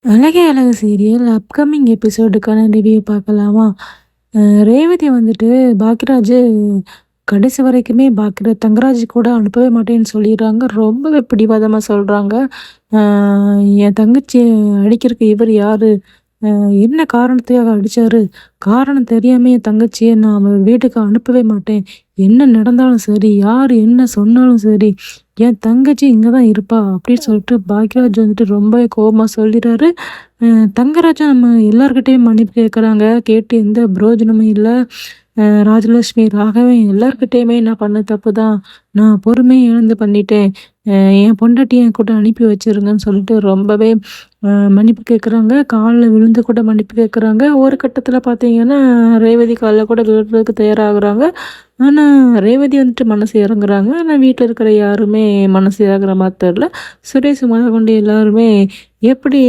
அழகே அழகு serial upcoming எபிசோடுக்கான review பார்க்கலாமா? ரேவதி வந்துட்டு பாக்கியராஜ் கடைசி வரைக்குமே தங்கராஜ் கூட அனுப்பவே மாட்டேன்னு சொல்லிடுறாங்க. ரொம்பவே பிடிவாதமா சொல்றாங்க. அ என் தங்கச்சிய அடிக்கிறதுக்கு இவர் யாரு? என்ன காரணத்துக்காக அடிச்சாரு? காரணம் தெரியாம என் தங்கச்சிய நான் அவ வீட்டுக்கு அனுப்பவே மாட்டேன். என்ன நடந்தாலும் சரி, யார் என்ன சொன்னாலும் சரி, என் தங்கச்சி இங்க தான் இருப்பா அப்படின்னு சொல்லிட்டு பாக்யராஜ் வந்துட்டு ரொம்பவே கோவமா சொல்லிடுறாரு. தங்கராஜும் நம்ம எல்லார்கிட்டயும் மன்னிப்பு கேட்குறாங்க. கேட்டு எந்த பிரயோஜனமும் இல்ல. ராஜலட்சுமி, ராகவன் எல்லார்கிட்டயுமே நான் பண்ண தப்பு தான். நான் பொறுமைய இழந்து பண்ணிட்டேன். என் பொண்டாட்டிய என் கூட அனுப்பி வச்சுருங்கன்னு சொல்லிட்டு ரொம்பவே மன்னிப்பு கேட்குறாங்க. கால்ல விழுந்து கூட மன்னிப்பு கேட்குறாங்க. ஒரு கட்டத்தில பார்த்தீங்கன்னா, ரேவதி கால்ல கூட விழுறதுக்கு தயாராகுறாங்க. ஆனா, ரேவதி வந்துட்டு மனசு இறங்குறாங்க. ஆனா, வீட்ல இருக்கிற யாருமே மனசு இறங்குற மாரி தெர்ல. சுரேஷ் முதற்கொண்டு எல்லாருமே எப்படி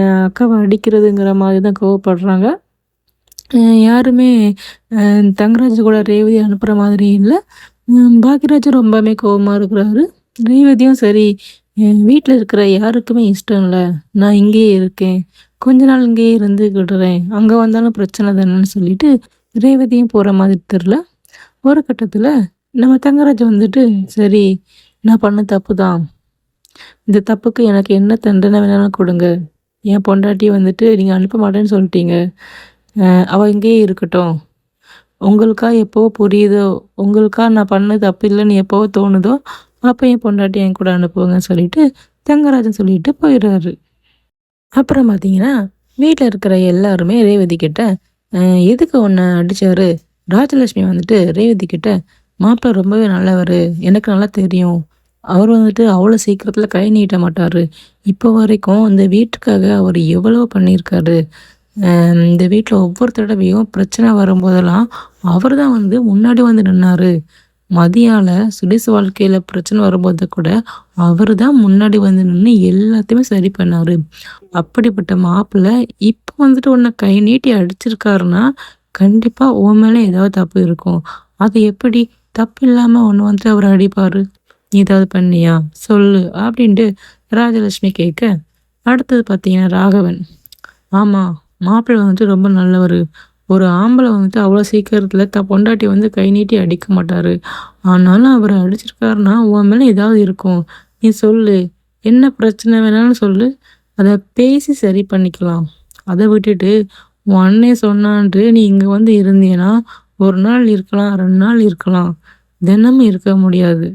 என் அக்காவ அடிக்கிறதுங்கிற மாதிரி தான் கோவப்படுறாங்க. யாருமே தங்கராஜ் கூட ரேவதி அனுப்புற மாதிரி இல்ல. பாக்யராஜ் ரொம்பவே கோவமா இருக்கிறாரு. ரேவதியும் சரி, என் வீட்ல இருக்கிற யாருக்குமே இஷ்டம் இல்ல. நான் இங்கேயே இருக்கேன். கொஞ்ச நாள் இங்கேயே இருந்துக்கிடுறேன். அங்க வந்தாலும் பிரச்சனை தானேன்னு சொல்லிட்டு ரேவதியும் போற மாதிரி தெர்ல. ஒரு கட்டத்துல நம்ம தங்கராஜ் வந்துட்டு, சரி நான் பண்ண தப்பு தான். இந்த தப்புக்கு எனக்கு என்ன தண்டனை வேணாலும் கொடுங்க. என் பொண்டாட்டிய வந்துட்டு நீங்க அனுப்ப மாட்டேன்னு சொல்லிட்டீங்க. அவ இங்கேயே இருக்கட்டும். உங்களுக்கா எப்போ புரியுதோ, உங்களுக்கா நான் பண்ணது தப்பு இல்லைன்னு எப்போவோ தோணுதோ, அப்போ என் பொண்டாட்டிய என் கூட அனுப்புங்கன்னு சொல்லிட்டு தங்கராஜன் சொல்லிட்டு போயிடுறாரு. அப்புறம் பார்த்தீங்கன்னா, வீட்ல இருக்கிற எல்லாருமே ரேவதி கிட்ட, எதுக்கு உன்ன அடிச்சாரு? ராஜலட்சுமி வந்துட்டு ரேவதி கிட்ட, மாப்பிள ரொம்பவே நல்லவரு. எனக்கு நல்லா தெரியும். அவர் வந்துட்டு அவ்வளோ சீக்கிரத்துல கை நீட்ட மாட்டாரு. இப்போ வரைக்கும் இந்த வீட்டுக்காக அவர் எவ்வளோ பண்ணியிருக்காரு. இந்த வீட்ல ஒவ்வொரு தடவையும் பிரச்சனை வரும்போதெல்லாம் அவர் தான் வந்து முன்னாடி வந்து நின்னாரு. மதியால சுதேச வாழ்க்கையில பிரச்சனை வரும்போது கூட அவர் தான் முன்னாடி வந்து நின்று எல்லாத்தையுமே சரி பண்ணாரு. அப்படிப்பட்ட மாப்பிள்ளை இப்போ வந்துட்டு உன்னை கை நீட்டி அடிச்சிருக்காருன்னா கண்டிப்பா உன் மேல ஏதாவது தப்பு இருக்கும். அது எப்படி தப்பு இல்லாம ஒன்று வந்துட்டு அவர் அடிப்பாரு? நீ ஏதாவது பண்ணியா சொல்லு அப்படின்ட்டு ராஜலட்சுமி கேட்க, அடுத்தது பார்த்தீங்கன்னா ராகவன், ஆமா மாப்பிள்ளை வந்துட்டு ரொம்ப நல்லவர். ஒரு ஆம்பளை வந்துட்டு அவ்வளோ சீக்கிரத்தில் பொண்டாட்டி வந்து கை நீட்டி அடிக்க மாட்டாரு. ஆனாலும் அவர் அடிச்சிருக்காருன்னா உன் மேலே ஏதாவது இருக்கும். நீ சொல்லு, என்ன பிரச்சனை வேணாலும் சொல்லு, அதை பேசி சரி பண்ணிக்கலாம். அதை விட்டுட்டு உன் அண்ணன் சொன்னான்ட்டு நீ இங்கே வந்து இருந்தீன்னா ஒரு நாள் இருக்கலாம், 2 நாள் இருக்கலாம், தினமும் இருக்க முடியாது.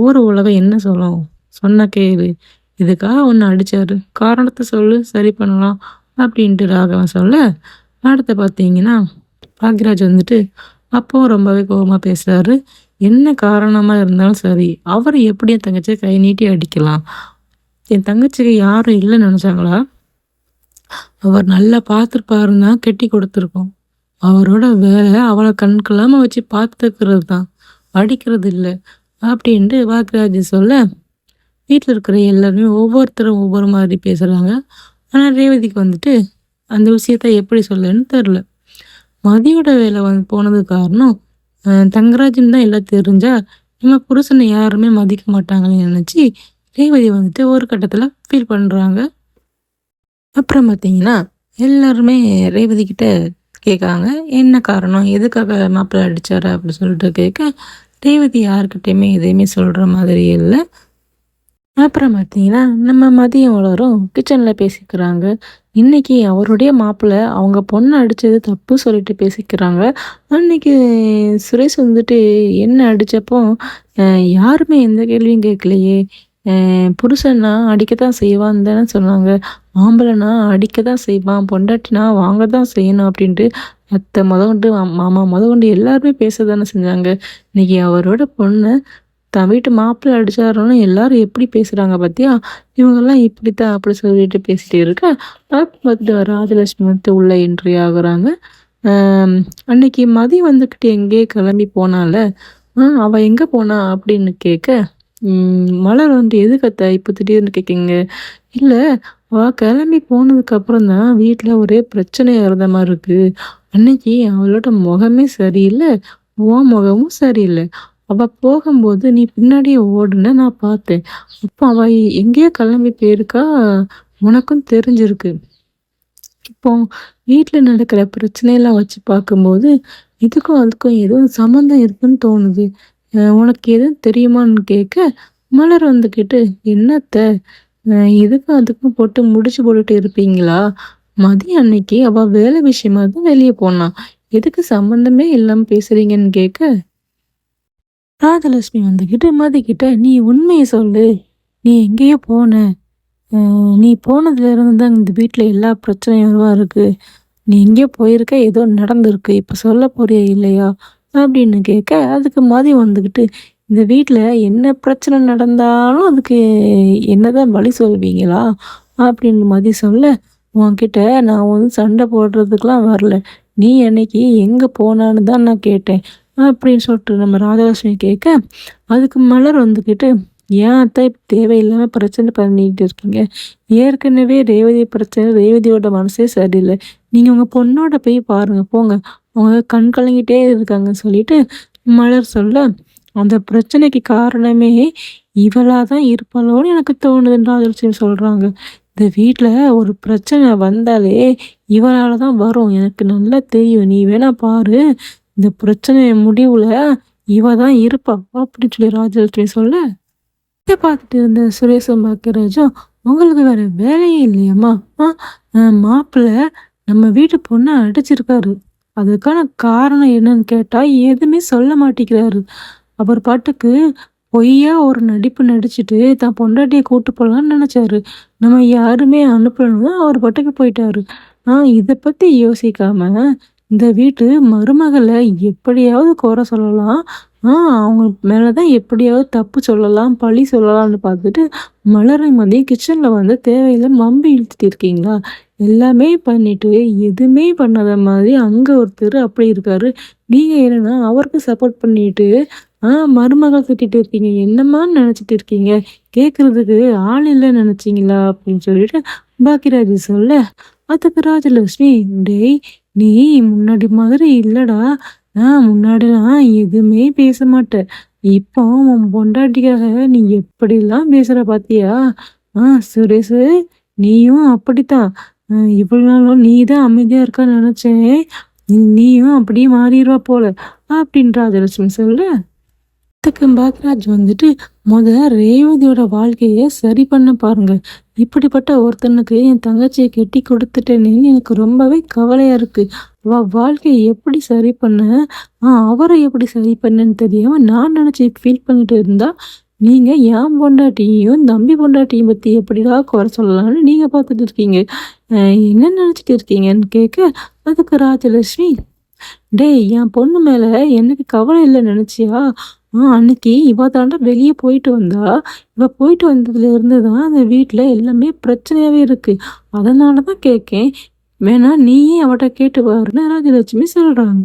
ஊர் உலகம் என்ன சொல்லும்? சொன்ன கேளு. இதுக்காக ஒன்று அடிச்சாரு, காரணத்தை சொல்லு, சரி பண்ணலாம் அப்படின்ட்டு ராகவன் சொல்ல, அடுத்து பார்த்தீங்கன்னா பாக்யராஜ் வந்துட்டு அப்பவும் ரொம்பவே கோபமாக பேசுறாரு. என்ன காரணமா இருந்தாலும் சரி, அவர் எப்படி என் தங்கச்சியை கை நீட்டி அடிக்கலாம்? என் தங்கச்சிக்கு யாரும் இல்லைன்னு நினச்சாங்களா? அவர் நல்லா பார்த்துருப்பாருன்னு தான் கெட்டி கொடுத்துருக்கோம். அவரோட வேலை அவளை கண்கொள்ளாம வச்சு பார்த்துக்கிறது தான், அடிக்கிறது இல்லை அப்படின்ட்டு பாக்யராஜ் சொல்ல, வீட்டில் இருக்கிற எல்லாருமே ஒவ்வொருத்தரும் ஒவ்வொரு மாதிரி பேசுகிறாங்க. ஆனால் ரேவதிக்கு வந்துட்டு அந்த விஷயத்த எப்படி சொல்லன்னு தெரில. மதியோட வேலை வந்து போனது காரணம் தங்கராஜன் தான் எல்லாம் தெரிஞ்சா நம்ம புருஷனை யாருமே மதிக்க மாட்டாங்கன்னு நினச்சி ரேவதி வந்துட்டு ஒரு கட்டத்தில் ஃபீல் பண்ணுறாங்க. அப்புறம் பார்த்தீங்கன்னா எல்லாருமே ரேவதி கிட்ட கேட்காங்க, என்ன காரணம், எதுக்காக மாப்பிள்ளை அடிச்சாரு அப்படின்னு சொல்லிட்டு கேட்க, ரேவதி யாருக்கிட்டையுமே எதையுமே சொல்கிற மாதிரி இல்லை. அப்புறம் பார்த்தீங்கன்னா, நம்ம மதியம் எல்லாரும் கிச்சனில் பேசிக்கிறாங்க. இன்னைக்கு அவருடைய மாப்பிள்ளை அவங்க பொண்ணை அடித்தது தப்பு சொல்லிட்டு பேசிக்கிறாங்க. அன்னைக்கு சுரேஷ் வந்துட்டு என்ன அடித்தப்போ யாருமே எந்த கேள்வியும் கேட்கலையே. புருஷன்னா அடிக்க தான் செய்வான்னு தானே சொன்னாங்க. ஆம்பளைனா அடிக்க தான் செய்வான், பொண்டாட்டினா வாங்க தான் செய்யணும் அப்படின்ட்டு அத்தை முதற்கொண்டு மாமா முதற்கொண்டு எல்லாருமே பேச தானே செஞ்சாங்க. இன்னைக்கு அவரோட பொண்ணு தன் வீட்டு மாப்பிள்ளை அடிச்சாருன்னு எல்லாரும் எப்படி பேசுறாங்க பார்த்தியா? இவங்கெல்லாம் இப்படித்தான் அப்படி சொல்லிட்டு பேசிட்டு இருக்க, பார்த்துட்டு ராஜலட்சுமி வந்துட்டு உள்ள என்ட்ரி ஆகுறாங்க. அன்னைக்கு மதியம் வந்துக்கிட்டு எங்கேயே கிளம்பி போனால, அவ எங்கே போனா அப்படின்னு கேட்க, மலர் வந்துட்டு எதுக்கு அத்தை இப்போ திடீர்னு கேட்குங்க? இல்லை, அவ கிளம்பி போனதுக்கப்புறம் தான் வீட்டில் ஒரே பிரச்சனையாக இருந்த மாதிரி இருக்கு. அன்னைக்கு அவளோட முகமே சரியில்லை, உன் முகமும் சரியில்லை. அவ போகும்போது நீ பின்னாடியே ஓடுன நான் பார்த்தேன். அப்போ அவ எங்கேயோ கிளம்பி போயிருக்கா. உனக்கும் தெரிஞ்சிருக்கு. இப்போ வீட்ல நடக்கிற பிரச்சனையெல்லாம் வச்சு பார்க்கும்போது, இதுக்கும் அதுக்கும் ஏதோ சம்மந்தம் இருக்குன்னு தோணுது. உனக்கு எதுவும் தெரியுமான்னு கேட்க, மலர் வந்துக்கிட்டு, "என்ன அத்த, அ இதுக்கும் அதுக்கும் போட்டு முடிச்சு போட்டுட்டு இருப்பீங்களா? மதியம் அன்னைக்கு அவ வேலை விஷயமா தான் வெளிய போனா. எதுக்கு சம்மந்தமே இல்லாம பேசுறீங்கன்னு?" கேட்க, ராஜலட்சுமி வந்துக்கிட்டு மதிக்கிட்ட, "நீ உண்மைய சொல்லு. நீ எங்கேயோ போன. அ நீ போனதுலேருந்து தான் இந்த வீட்ல எல்லா பிரச்சனையும் இருக்கு. நீ எங்கேயோ போயிருக்க, ஏதோ நடந்திருக்கு. இப்ப சொல்ல போறியா இல்லையா?" அப்படின்னு கேட்க, அதுக்கு மதி வந்துக்கிட்டு, "இந்த வீட்ல என்ன பிரச்சனை நடந்தாலும் அதுக்கு என்னதான் வழி சொல்வீங்களா?" அப்படின்னு மதி சொல்ல, "உன்கிட்ட நான் வந்து சண்டை போடுறதுக்குலாம் வரல. நீ அன்னைக்கு எங்க போனான்னு தான் நான் கேட்டேன்." அப்படின்னு சொல்லிட்டு நம்ம ராஜலட்சுமி கேட்க, அதுக்கு மலர் வந்துக்கிட்டு, "ஏன் அத்தை இப்ப தேவையில்லாம பிரச்சனை பண்ணிட்டு இருக்கீங்க? ஏற்கனவே ரேவதி பிரச்சனை, ரேவதியோட மனசே சரியில்ல. நீங்க உங்க பொண்ணோட போய் பாருங்க போங்க. அவங்க கண் கலங்கிட்டே இருக்காங்கன்னு" சொல்லிட்டு மலர் சொல்ல, "அந்த பிரச்சனைக்கு காரணமே இவளா தான் இருப்பாளோன்னு எனக்கு தோணுதுன்னு" ராஜலட்சுமி சொல்றாங்க. "இந்த வீட்ல ஒரு பிரச்சனை வந்தாலே இவளால தான் வரும். எனக்கு நல்லா தெரியும். நீ வேணா பாரு. இந்த பிரச்சனை முடிவுல இவ தான் இருப்பா" அப்படின்னு சொல்லி ராஜலட்சுமி சொல்ல, இத பார்த்துட்டு இருந்த சுரேஷும் பாக்கியராஜும், "உங்களுக்கு வேற வேலையே இல்லையாம்மா? ஆ மாப்பிள்ளை நம்ம வீட்டு பொண்ண அடிச்சிருக்காரு. அதுக்கான காரணம் என்னன்னு கேட்டா எதுவுமே சொல்ல மாட்டேங்கிறாரு. அவர் பாட்டுக்கு பொய்யா ஒரு நடிப்பு நடிச்சுட்டு தான் பொண்டாட்டிய கூட்டு போலான்னு நினைச்சாரு. நம்ம யாருமே அனுப்பலன்னு அவர் பாட்டுக்கு போயிட்டாரு. இத பத்தி யோசிக்காம இந்த வீட்டு மருமகள எப்படியாவது குறை சொல்லலாம். அவங்க மேல தான் எப்படியாவது தப்பு சொல்லலாம், பழி சொல்லலாம்னு பார்த்துட்டு மலரை மதியம் கிச்சன்ல வந்து தேவையில்லாம வம்பு இழுத்துட்டு இருக்கீங்களா? எல்லாமே பண்ணிட்டு எதுவுமே பண்ணாத மாதிரி அங்க ஒருத்தர் அப்படி இருக்காரு. நீங்க என்னன்னா அவருக்கு சப்போர்ட் பண்ணிட்டு மருமகள் திட்டிட்டு இருக்கீங்க. என்னம்மான்னு நினைச்சிட்டு இருக்கீங்க? கேட்கறதுக்கு ஆள் இல்லன்னு நினைச்சீங்களா?" அப்படின்னு சொல்லிட்டு பாக்கியராஜ் சொல்ல, அதுக்கு ராஜலட்சுமி, "டேய், நீ முன்னாடி மாதிரி இல்லடா. முன்னாடிலாம் எதுவுமே பேச மாட்ட. இப்போ உன் பொண்டாட்டிக்காக நீ எப்படிலாம் பேசுற பாத்தியா? சுரேஷு, நீயும் அப்படித்தான். இவ்வளவு நாளும் நீ தான் அமைதியா இருக்கன்னு நினைச்சேன். நீயும் அப்படியே மாறிடுவா போல" அப்படின்னு ராஜலட்சுமி சொல்ல, அதுக்கு பாக்யராஜ் வந்துட்டு, ரேவதியோட வாழ்க்கைய சரி பண்ண பாருங்க. இப்படிப்பட்ட ஒருத்தனுக்கு என் தங்கச்சிய கெட்டி கொடுத்துட்டேனேன்னு எனக்கு ரொம்பவே கவலையா இருக்கு. அவ வாழ்க்கைய எப்படி சரி பண்ண, அவரை எப்படி சரி பண்ணேன்னு தெரியாம நான் நினைச்சு ஃபீல் பண்ணிட்டு இருந்தா, நீங்க என் பொண்டாட்டியையும் தம்பி பொண்டாட்டியும் பத்தி எப்படிடா குறை சொல்லலாம்னு நீங்க பார்த்துட்டு இருக்கீங்க. அ என்ன நினைச்சிட்டு இருக்கீங்கன்னு கேட்க, அதுக்கு ராஜலட்சுமி, "டேய், என் பொண்ணு மேல எனக்கு கவலை இல்ல நினைச்சியா? அன்னைக்கு இவ தாண்டா வெளிய போயிட்டு வந்தா. இவ போயிட்டு வந்ததுல இருந்து தான் அந்த வீட்ல எல்லாமே பிரச்சனையாவே இருக்கு. அதனால தான் கேட்கேன். வேணா நீயே அவட்ட கேட்டு பாருன்னு" ராஜலட்சுமி சொல்றாங்க.